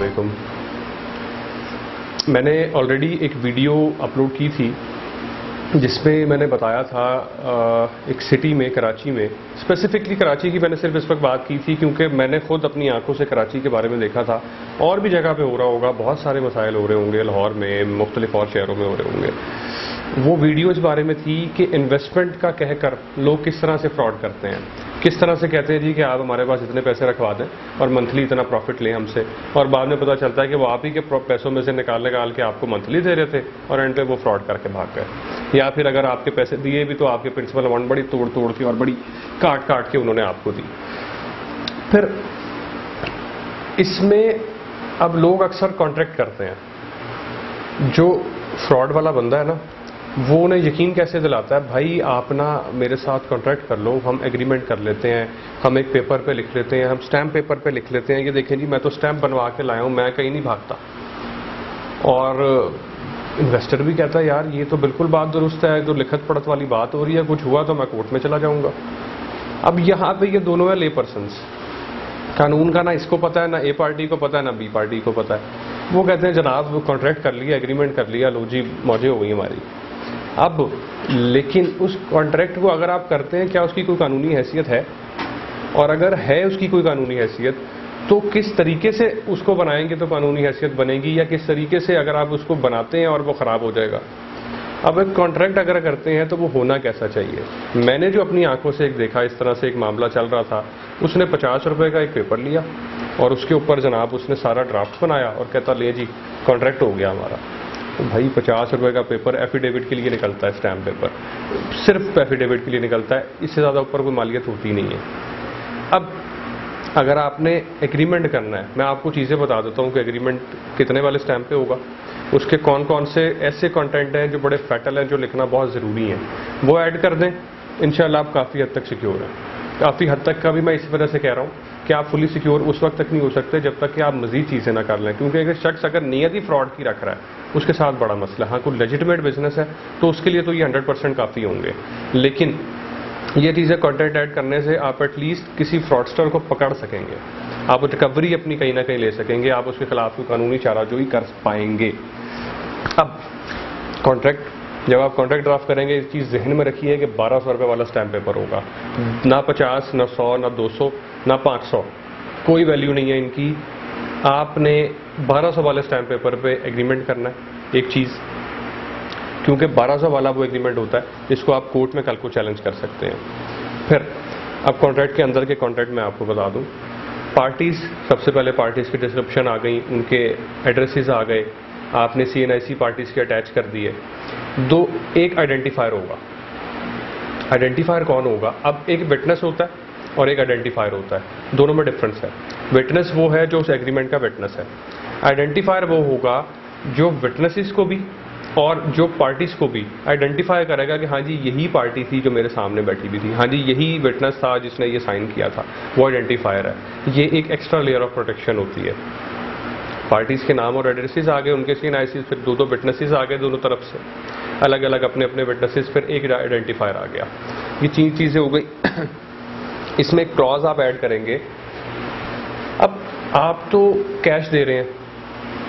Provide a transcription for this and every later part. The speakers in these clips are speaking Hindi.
वालेकुम। मैंने ऑलरेडी एक वीडियो अपलोड की थी जिसमें मैंने बताया था एक सिटी में, कराची में, स्पेसिफिकली कराची की मैंने सिर्फ इस वक्त बात की थी क्योंकि मैंने खुद अपनी आंखों से कराची के बारे में देखा था। और भी जगह पे हो रहा होगा, बहुत सारे मसाइल हो रहे होंगे, लाहौर में, मुख्तलिफ और शहरों में हो रहे होंगे। वो वीडियो इस बारे में थी कि इन्वेस्टमेंट का कहकर लोग किस तरह से फ्रॉड करते हैं, किस तरह से कहते हैं जी कि आप हमारे पास इतने पैसे रखवा दें और मंथली इतना प्रॉफिट लें हमसे, और बाद में पता चलता है कि वो आप ही के पैसों में से निकाल के आपको मंथली दे रहे थे और एंड पे वो फ्रॉड करके भाग गए। या फिर अगर आपके पैसे दिए भी तो आपके प्रिंसिपल अमाउंट बड़ी तोड़ के और बड़ी काट के उन्होंने आपको दी। फिर इसमें अब लोग अक्सर कॉन्ट्रैक्ट करते हैं। जो फ्रॉड वाला बंदा है ना, वो उन्हें यकीन कैसे दिलाता है, भाई आप ना मेरे साथ कॉन्ट्रैक्ट कर लो, हम एग्रीमेंट कर लेते हैं, हम एक पेपर पे लिख लेते हैं, हम स्टैम्प पेपर पे लिख लेते हैं, ये देखें जी मैं तो स्टैम्प बनवा के लाया हूं, मैं कहीं नहीं भागता। और इन्वेस्टर भी कहता है यार ये तो बिल्कुल बात दुरुस्त है, जो लिखत पढ़त वाली बात हो रही है, कुछ हुआ तो मैं कोर्ट में चला जाऊंगा। अब यहाँ पे ये दोनों है ले पर्सन्स, कानून का ना इसको पता है, ना ए पार्टी को पता है, ना बी पार्टी को पता है। वो कहते हैं जनाब कॉन्ट्रैक्ट कर लिया, एग्रीमेंट कर लिया, लो जी मौजें हो गई हमारी। अब लेकिन उस कॉन्ट्रैक्ट को अगर आप करते हैं, क्या उसकी कोई कानूनी हैसियत है? और अगर है उसकी कोई कानूनी हैसियत तो किस तरीके से उसको बनाएंगे तो कानूनी हैसियत बनेगी, या किस तरीके से अगर आप उसको बनाते हैं और वो ख़राब हो जाएगा। अब एक कॉन्ट्रैक्ट अगर करते हैं तो वो होना कैसा चाहिए। मैंने जो अपनी आंखों से एक देखा, इस तरह से एक मामला चल रहा था, उसने 50 रुपए का एक पेपर लिया और उसके ऊपर जनाब उसने सारा ड्राफ्ट बनाया और कहता ले जी कॉन्ट्रैक्ट हो गया हमारा। तो भाई 50 रुपए का पेपर एफिडेविट के लिए निकलता है, स्टैम्प पेपर सिर्फ एफिडेविट के लिए निकलता है, इससे ज़्यादा ऊपर कोई मालियत होती नहीं है। अब अगर आपने एग्रीमेंट करना है, मैं आपको चीज़ें बता देता हूँ कि एग्रीमेंट कितने वाले स्टैम्प पे होगा, उसके कौन कौन से ऐसे कंटेंट हैं जो बड़े फैटल हैं, जो लिखना बहुत ज़रूरी है, वो ऐड कर दें, इंशाल्लाह आप काफ़ी हद तक सिक्योर हैं। काफ़ी हद तक का भी मैं इसी वजह से कह रहा हूँ कि आप फुली सिक्योर उस वक्त तक नहीं हो सकते जब तक कि आप मज़ीद चीज़ें ना कर लें, क्योंकि अगर शख्स अगर नियत ही फ्रॉड की रख रहा है उसके साथ बड़ा मसला। हाँ, कोई लेजिटिमेट बिजनेस है तो उसके लिए तो ये 100% काफ़ी होंगे, लेकिन ये चीज़ें कंटेंट ऐड करने से आप एटलीस्ट किसी फ्रॉडस्टर को पकड़ सकेंगे, आप रिकवरी अपनी कहीं ना कहीं ले सकेंगे, आप उसके खिलाफ कोई कानूनी चाराजोई कर पाएंगे। अब कॉन्ट्रैक्ट, जब आप कॉन्ट्रैक्ट ड्राफ्ट करेंगे इस चीज़ जहन में रखिए कि 1200 रुपये वाला स्टैम्प पेपर होगा, ना 50, ना 100, ना 200, ना 500, कोई वैल्यू नहीं है इनकी। आपने 1200 वाले स्टैम्प पेपर पे एग्रीमेंट करना है एक चीज़, क्योंकि 1200 वाला वो एग्रीमेंट होता है जिसको आप कोर्ट में कल को चैलेंज कर सकते हैं। फिर अब कॉन्ट्रैक्ट के अंदर के कॉन्ट्रैक्ट में आपको बता दूं, पार्टीज़, सबसे पहले पार्टीज़ की डिस्क्रिप्शन आ गई, उनके एड्रेसेस आ गए, आपने CNIC पार्टीज़ के अटैच कर दिए। एक आइडेंटिफायर होगा। आइडेंटिफायर कौन होगा? अब एक विटनेस होता है और एक आइडेंटिफायर होता है, दोनों में डिफरेंस है। विटनेस वो है जो उस एग्रीमेंट का विटनेस है, आइडेंटिफायर वो होगा जो विटनेसेस को भी और जो पार्टीज़ को भी आइडेंटिफाई करेगा कि हाँ जी यही पार्टी थी जो मेरे सामने बैठी हुई थी, हाँ जी यही विटनेस था जिसने ये साइन किया था, वो आइडेंटिफायर है। ये एक एक्स्ट्रा लेयर ऑफ प्रोटेक्शन होती है। पार्टीज़ के नाम और एड्रेसेस आ गए, उनके CNIC, फिर दो विटनेसेस आ गए दोनों तरफ से, अलग अलग अपने अपने विटनेसेस, फिर एक आइडेंटिफायर आ गया। ये 3 चीज़ें हो गई। इसमें एक क्लॉज आप ऐड करेंगे। अब आप तो कैश दे रहे हैं,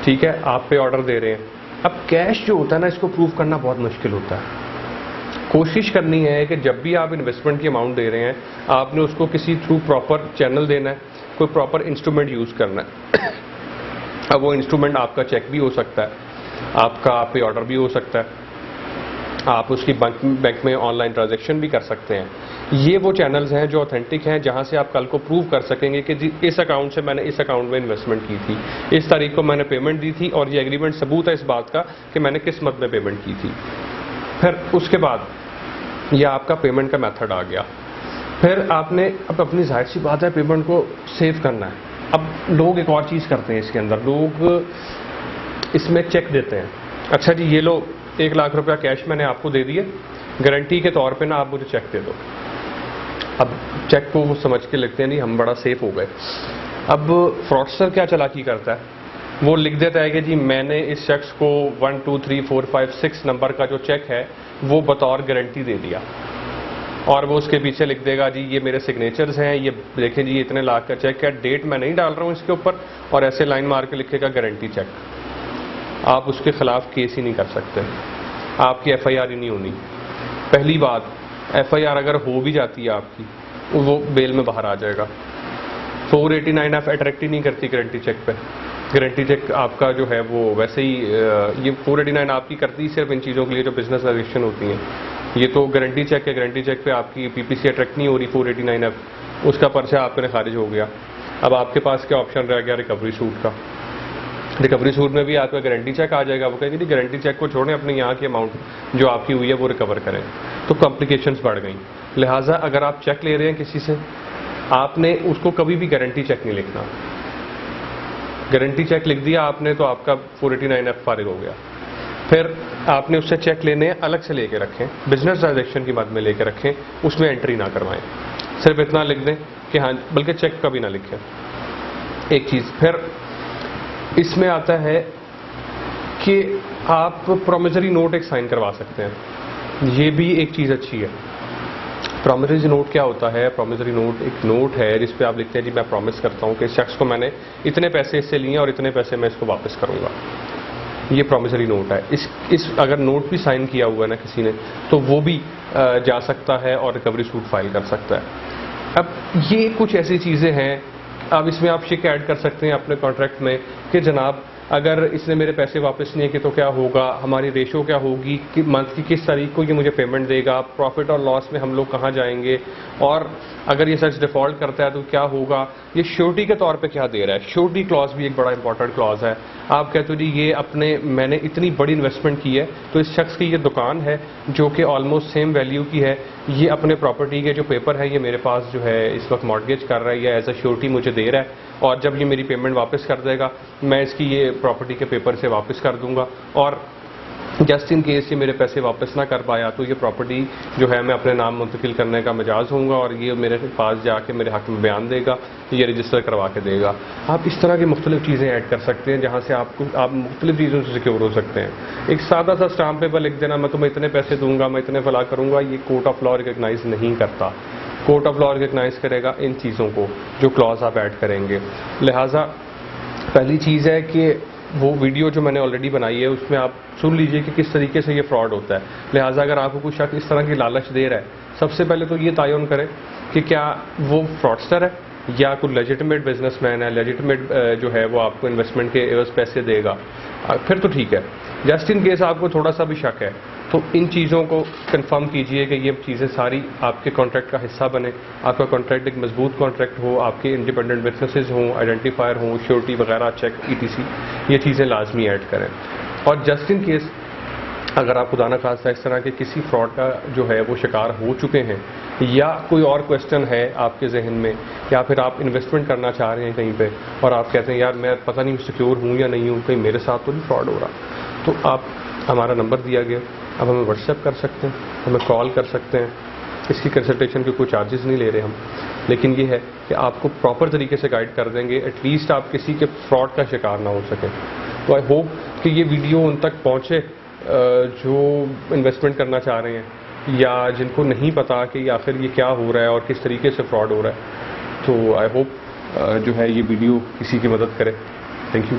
ठीक है, आप पे ऑर्डर दे रहे हैं। अब कैश जो होता है ना, इसको प्रूव करना बहुत मुश्किल होता है। कोशिश करनी है कि जब भी आप इन्वेस्टमेंट की अमाउंट दे रहे हैं, आपने उसको किसी थ्रू प्रॉपर चैनल देना है, कोई प्रॉपर इंस्ट्रूमेंट यूज़ करना है। अब वो इंस्ट्रूमेंट आपका चेक भी हो सकता है, आपका पे ऑर्डर भी हो सकता है, आप उसकी बैंक में ऑनलाइन ट्रांजैक्शन भी कर सकते हैं। ये वो चैनल्स हैं जो ऑथेंटिक हैं, जहां से आप कल को प्रूव कर सकेंगे कि जी इस अकाउंट से मैंने इस अकाउंट में इन्वेस्टमेंट की थी, इस तारीख को मैंने पेमेंट दी थी, और ये एग्रीमेंट सबूत है इस बात का कि मैंने किस मद में पेमेंट की थी। फिर उसके बाद यह आपका पेमेंट का मेथड आ गया। फिर आपने अब अपनी जाहिर सी बात है पेमेंट को सेव करना है। अब लोग एक और चीज़ करते हैं इसके अंदर, लोग इसमें चेक देते हैं। अच्छा जी ये लो 1 लाख रुपया कैश मैंने आपको दे दिए, गारंटी के तौर पे ना आप मुझे चेक दे दो। अब चेक को वो समझ के लिखते हैं नहीं हम बड़ा सेफ हो गए। अब फ्रॉडस्टर क्या चालाकी करता है, वो लिख देता है कि जी मैंने इस शख्स को 1 2 3 4 5 6 नंबर का जो चेक है वो बतौर गारंटी दे दिया। और वो उसके पीछे लिख देगा जी ये मेरे सिग्नेचर्स हैं, ये देखें जी ये इतने लाख का चेक है, डेट मैं नहीं डाल रहा हूँ इसके ऊपर, और ऐसे लाइन मार के लिखेगा गारंटी चेक। आप उसके खिलाफ केस ही नहीं कर सकते, आपकी FIR ही नहीं होनी। पहली बात, FIR अगर हो भी जाती है आपकी, वो बेल में बाहर आ जाएगा। 489F अट्रैक्ट ही नहीं करती गारंटी चेक पे। गारंटी चेक आपका जो है वो वैसे ही ये 489 आपकी करती सिर्फ इन चीज़ों के लिए जो बिजनेस ट्रांजेक्शन होती हैं। ये तो गारंटी चेक है, गारंटी चेक पे आपकी PPC अट्रैक्ट नहीं हो रही 489F, उसका पर्चा आपके खारिज हो गया। अब आपके पास क्या ऑप्शन रह गया, रिकवरी सूट का। रिकवरी सूट में भी आपका गारंटी चेक आ जाएगा, वो कहेंगे गारंटी चेक को छोड़ें, अपने यहाँ की अमाउंट जो आपकी हुई है वो रिकवर करें। तो कॉम्प्लिकेशंस बढ़ गई। लिहाजा अगर आप चेक ले रहे हैं किसी से, आपने उसको कभी भी गारंटी चेक नहीं लिखना। गारंटी चेक लिख दिया आपने तो आपका 489F फारिग हो गया। फिर आपने उससे चेक लेने अलग से लेके रखें, बिजनेस ट्रांजेक्शन की मद में लेके रखें, उसमें एंट्री ना करवाएं, सिर्फ इतना लिख दें कि हाँ, बल्कि चेक कभी ना लिखें। एक चीज़ फिर इसमें आता है कि आप प्रोमिसरी नोट एक साइन करवा सकते हैं, ये भी एक चीज़ अच्छी है। प्रॉमिसरी नोट क्या होता है? प्रॉमिसरी नोट एक नोट है जिस पे आप लिखते हैं जी मैं प्रॉमिस करता हूँ कि इस शख्स को मैंने इतने पैसे इससे लिए और इतने पैसे मैं इसको वापस करूँगा। ये प्रॉमिसरी नोट है। इस अगर नोट भी साइन किया हुआ है ना किसी ने, तो वो भी जा सकता है और रिकवरी सूट फाइल कर सकता है। अब ये कुछ ऐसी चीज़ें हैं, अब इसमें आप शिक ऐड कर सकते हैं अपने कॉन्ट्रैक्ट में कि जनाब अगर इसने मेरे पैसे वापस नहीं किए तो क्या होगा, हमारी रेशो क्या होगी, कि मंथ की किस तारीख को ये मुझे पेमेंट देगा, प्रॉफिट और लॉस में हम लोग कहाँ जाएंगे, और अगर ये सच डिफ़ॉल्ट करता है तो क्या होगा, ये श्योरिटी के तौर पे क्या दे रहा है। श्योरिटी क्लॉज भी एक बड़ा इंपॉर्टेंट क्लॉज है। आप कहते हो जी ये मैंने इतनी बड़ी इन्वेस्टमेंट की है, तो इस शख्स की ये दुकान है जो कि ऑलमोस्ट सेम वैल्यू की है, ये अपने प्रॉपर्टी के जो पेपर है ये मेरे पास जो है इस वक्त मॉर्गेज कर रहा है या एज अ श्योरिटी मुझे दे रहा है, और जब ये मेरी पेमेंट वापस कर देगा मैं इसकी ये प्रॉपर्टी के पेपर से वापस कर दूंगा, और जस्ट इन केस ये मेरे पैसे वापस ना कर पाया तो ये प्रॉपर्टी जो है मैं अपने नाम मुंतकिल करने का मिजाज होऊंगा और ये मेरे पास जाके मेरे हक में बयान देगा, ये रजिस्टर करवा के देगा। आप इस तरह की मुख्तलिफ चीज़ें ऐड कर सकते हैं जहाँ से आप मुख्तलिफ चीज़ों से सिक्योर हो सकते हैं। एक सादा सा स्टाम्प पेपर लिख देना मैं तुम्हें इतने पैसे दूंगा, मैं इतने फला करूँगा, ये कोर्ट ऑफ लॉ रिकग्नाइज नहीं करता। कोर्ट ऑफ लॉ रिकग्नाइज करेगा इन चीज़ों को जो क्लॉज आप ऐड करेंगे। लिहाजा पहली चीज़ है कि वो वीडियो जो मैंने ऑलरेडी बनाई है उसमें आप सुन लीजिए कि किस तरीके से ये फ्रॉड होता है। लिहाजा अगर आपको कुछ शख्स इस तरह की लालच दे रहा है, सबसे पहले तो ये तयन करें कि क्या वो फ्रॉडस्टर है या कोई लेजिटिमेट बिजनेसमैन है, लेजिटिमेट जो है वो आपको इन्वेस्टमेंट के एवज पैसे देगा, फिर तो ठीक है। जस्ट इन केस आपको थोड़ा सा भी शक है तो इन चीज़ों को कंफर्म कीजिए कि ये चीज़ें सारी आपके कॉन्ट्रैक्ट का हिस्सा बने, आपका कॉन्ट्रैक्ट एक मजबूत कॉन्ट्रैक्ट हो, आपके इंडिपेंडेंट बिजनेसेस हों, आइडेंटिफायर हों, श्योरिटी वगैरह, चेक ETC, ये चीज़ें लाजमी ऐड करें। और जस्ट इन केस अगर आप खुदा न खास्ता इस तरह के किसी फ्रॉड का जो है वो शिकार हो चुके हैं या कोई और क्वेश्चन है आपके जहन में, या फिर आप इन्वेस्टमेंट करना चाह रहे हैं कहीं पे और आप कहते हैं यार मैं पता नहीं सिक्योर हूँ या नहीं हूँ, कहीं मेरे साथ तो नहीं फ्रॉड हो रहा, तो आप हमारा नंबर दिया गया, अब हमें व्हाट्सएप कर सकते हैं, हमें कॉल कर सकते हैं। इसकी कंसल्टेशन के कोई चार्जेस नहीं ले रहे हम, लेकिन ये है कि आपको प्रॉपर तरीके से गाइड कर देंगे, एटलीस्ट आप किसी के फ्रॉड का शिकार ना हो सकें। तो आई होप कि ये वीडियो उन तक पहुँचे जो इन्वेस्टमेंट करना चाह रहे हैं या जिनको नहीं पता कि आखिर ये क्या हो रहा है और किस तरीके से फ्रॉड हो रहा है। तो आई होप जो है ये वीडियो किसी की मदद करे। Thank you.